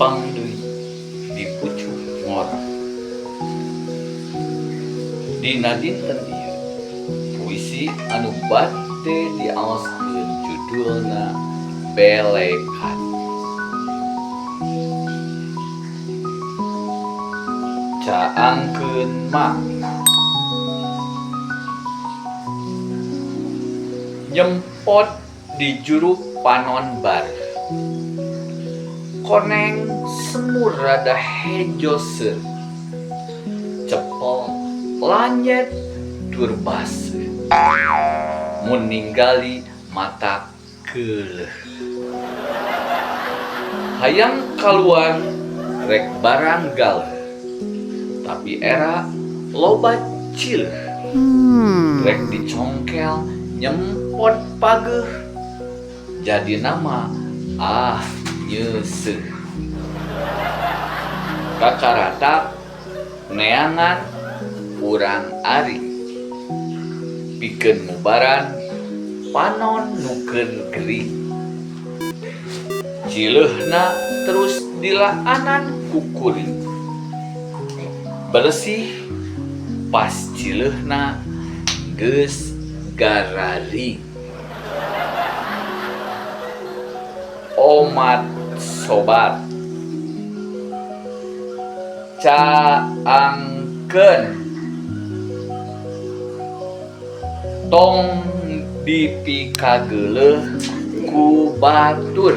Jepang deui di pucuk ngora. Dina dinten ieu puisi anu bade diaoskeun judulna Belekan. Caangkeun mak nyempot di juruk panon bar, koneng semur rada hejo seur, cepel lanyet dur baseuh, mun ninggali mata keuleuh. Hayang kaluar rek barang galeh, tapi era loba cileuh, rek dicongkel nyempot pageuh, jadi nama nyeuseuk. Kakaratak neangan urang ari, pikeun mubaran panon nukeun gering. Cileuhna terus dilaanan ku kuring, bersih pas cileuhna geus gararing. Omat sobat, caangkeun tong dipikageuleuh ku batur.